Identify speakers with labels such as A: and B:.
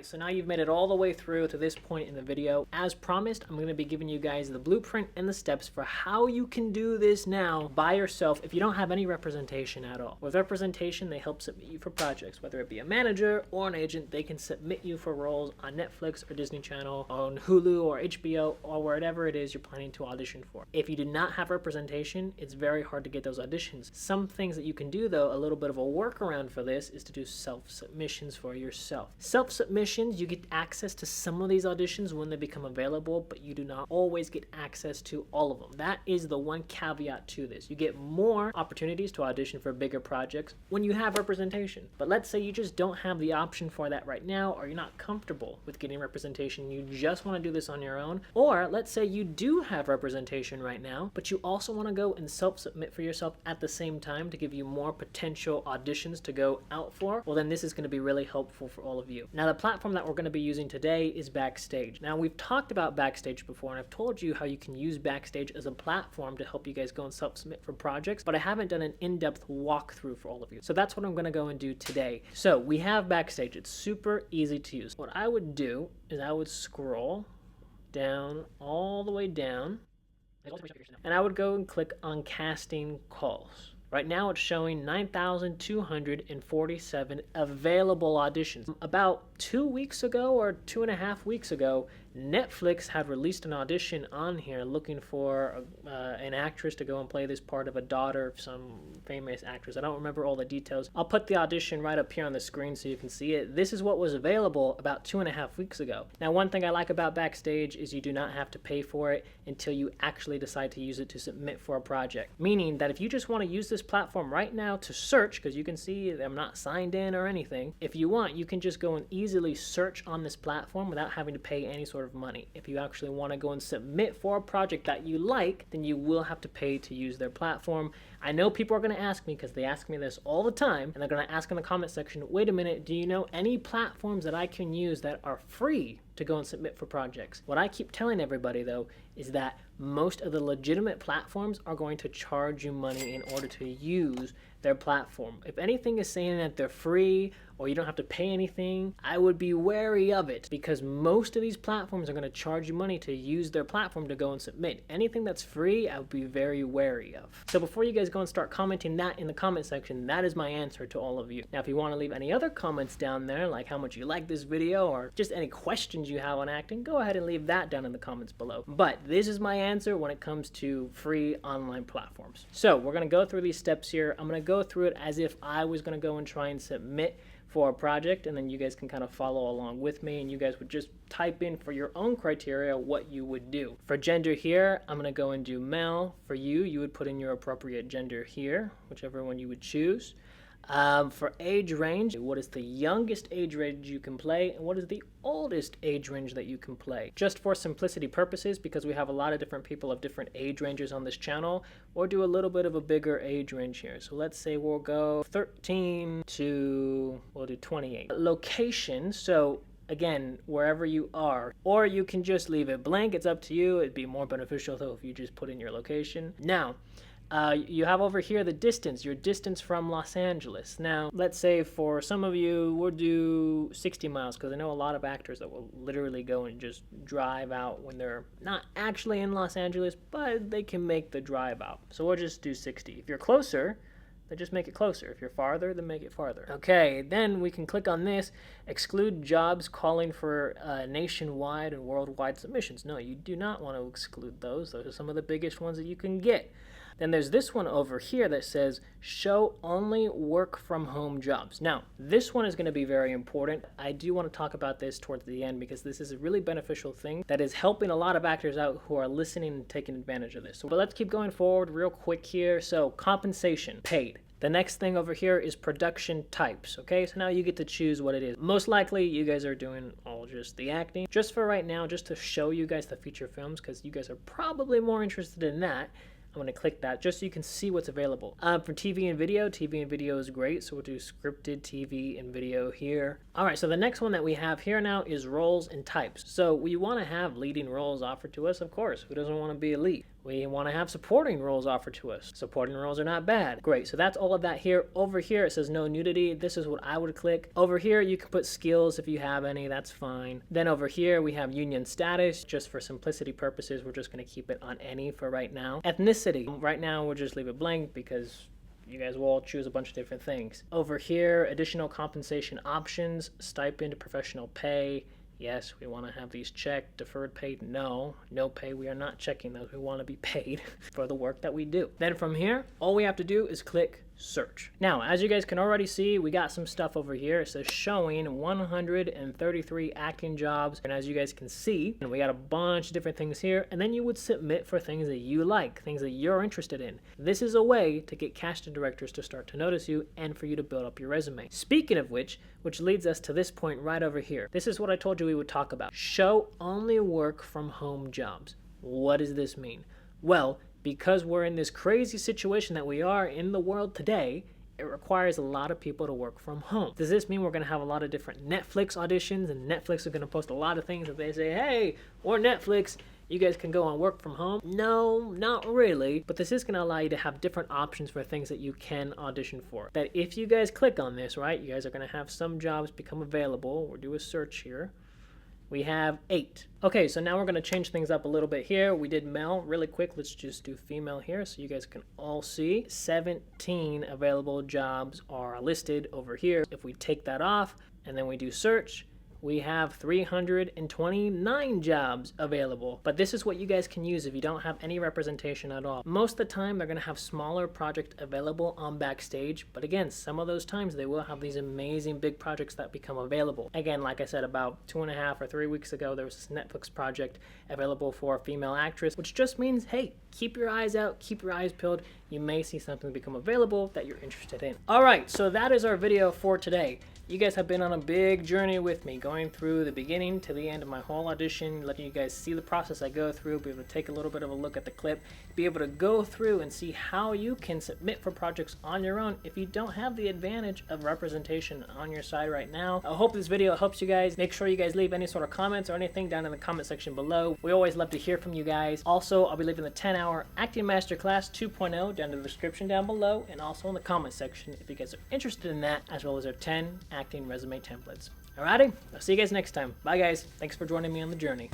A: Alright, so now you've made it all the way through to this point in the video. As promised, I'm going to be giving you guys the blueprint and the steps for how you can do this now by yourself if you don't have any representation at all. With representation, they help submit you for projects, whether it be a manager or an agent. They can submit you for roles on Netflix or Disney Channel, on Hulu or HBO or whatever it is you're planning to audition for. If you do not have representation, it's very hard to get those auditions. Some things that you can do though, a little bit of a workaround for this is to do self-submissions for yourself. Self-submissions, you get access to some of these auditions when they become available, but you do not always get access to all of them. That is the one caveat to this. You get more opportunities to audition for bigger projects when you have representation. But let's say you just don't have the option for that right now, or you're not comfortable with getting representation, you just want to do this on your own. Or let's say you do have representation right now, but you also want to go and self-submit for yourself at the same time to give you more potential auditions to go out for. Well, then this is going to be really helpful for all of you. Now, the platform that we're going to be using today is Backstage. Now, we've talked about Backstage before, and I've told you how you can use Backstage as a platform to help you guys go and self-submit for projects, but I haven't done an in-depth walkthrough for all of you. So that's what I'm going to go and do today. So we have Backstage. It's super easy to use. What I would do is I would scroll down, all the way down, and I would go and click on Casting Calls. Right now it's showing 9,247 available auditions. About 2 weeks ago or 2.5 weeks ago, Netflix had released an audition on here looking for an actress to go and play this part of a daughter of some famous actress. I don't remember all the details. I'll put the audition right up here on the screen so you can see it. This is what was available about 2.5 weeks ago. Now, one thing I like about Backstage is you do not have to pay for it until you actually decide to use it to submit for a project. Meaning that if you just want to use this platform right now to search, because you can see I'm not signed in or anything, if you want, you can just go and easily search on this platform without having to pay any sort of money. If you actually want to go and submit for a project that you like, then you will have to pay to use their platform. I know people are going to ask me, because they ask me this all the time, and they're going to ask in the comment section, wait a minute, do you know any platforms that I can use that are free to go and submit for projects? What I keep telling everybody though is that most of the legitimate platforms are going to charge you money in order to use their platform. If anything is saying that they're free or you don't have to pay anything, I would be wary of it, because most of these platforms are going to charge you money to use their platform to go and submit. Anything that's free, I would be very wary of. So before you guys go and start commenting that in the comment section, that is my answer to all of you. Now, if you want to leave any other comments down there, like how much you like this video or just any questions you have on acting, go ahead and leave that down in the comments below. But this is my answer when it comes to free online platforms. So we're going to go through these steps here. I'm going to go through it as if I was going to go and try and submit for a project, and then you guys can kind of follow along with me, and you guys would just type in for your own criteria what you would do. For gender here, I'm going to go and do male. For you, you would put in your appropriate gender here, whichever one you would choose. For age range, what is the youngest age range you can play, and what is the oldest age range that you can play? Just for simplicity purposes, because we have a lot of different people of different age ranges on this channel, we'll do a little bit of a bigger age range here. So let's say we'll go 13 to, we'll do 28. Location, so again, wherever you are, or you can just leave it blank. It's up to you. It'd be more beneficial though if you just put in your location. Now, you have over here the distance, your distance from Los Angeles. Now, let's say for some of you, we'll do 60 miles, because I know a lot of actors that will literally go and just drive out when they're not actually in Los Angeles, but they can make the drive out. So we'll just do 60. If you're closer, then just make it closer. If you're farther, then make it farther. Okay, then we can click on this, exclude jobs calling for nationwide and worldwide submissions. No, you do not want to exclude those. Those are some of the biggest ones that you can get. Then there's this one over here that says show only work from home jobs. Now, this one is going to be very important. I do want to talk about this towards the end, because this is a really beneficial thing that is helping a lot of actors out who are listening and taking advantage of this. So, but let's keep going forward real quick here. So compensation, paid. The next thing over here is production types, okay? So now you get to choose what it is. Most likely you guys are doing all just the acting. Just for right now, just to show you guys the feature films, because you guys are probably more interested in that, I'm going to click that just so you can see what's available. For TV and video is great, so we'll do scripted TV and video here. All right, so the next one that we have here now is roles and types. So we want to have leading roles offered to us, of course. Who doesn't want to be a lead? We want to have supporting roles offered to us. Supporting roles are not bad. Great, so that's all of that here. Over here, it says no nudity. This is what I would click. Over here, you can put skills if you have any, that's fine. Then over here, we have union status. Just for simplicity purposes, we're just going to keep it on any for right now. Ethnicity, right now, we'll just leave it blank because you guys will all choose a bunch of different things. Over here, additional compensation options, stipend, professional pay. Yes, we want to have these checked. Deferred pay, no. No pay, we are not checking those. We want to be paid for the work that we do. Then from here, all we have to do is click search. Now, as you guys can already see, we got some stuff over here. It says showing 133 acting jobs. And as you guys can see, we got a bunch of different things here. And then you would submit for things that you like, things that you're interested in. This is a way to get casting directors to start to notice you and for you to build up your resume. Speaking of which leads us to this point right over here. This is what I told you we would talk about. Show only work from home jobs. What does this mean? Well, because we're in this crazy situation that we are in the world today, it requires a lot of people to work from home. Does this mean we're going to have a lot of different Netflix auditions and Netflix are going to post a lot of things that they say, hey, or Netflix, you guys can go and work from home? No, not really. But this is going to allow you to have different options for things that you can audition for. That if you guys click on this, right, you guys are going to have some jobs become available. We'll do a search here. We have 8. Okay, so now we're going to change things up a little bit here. We did male really quick. Let's just do female here so you guys can all see. 17 available jobs are listed over here. If we take that off and then we do search, we have 329 jobs available. But this is what you guys can use if you don't have any representation at all. Most of the time, they're gonna have smaller projects available on Backstage. But again, some of those times they will have these amazing big projects that become available. Again, like I said, about 2.5 or 3 weeks ago, there was this Netflix project available for a female actress, which just means, hey, keep your eyes out, keep your eyes peeled. You may see something become available that you're interested in. All right, so that is our video for today. You guys have been on a big journey with me, going through the beginning to the end of my whole audition, letting you guys see the process I go through, be able to take a little bit of a look at the clip, be able to go through and see how you can submit for projects on your own if you don't have the advantage of representation on your side right now. I hope this video helps you guys. Make sure you guys leave any sort of comments or anything down in the comment section below. We always love to hear from you guys. Also, I'll be leaving the 10-hour Acting Masterclass 2.0 down in the description down below and also in the comment section if you guys are interested in that, as well as our 10 acting resume templates. Alrighty, I'll see you guys next time. Bye guys, thanks for joining me on the journey.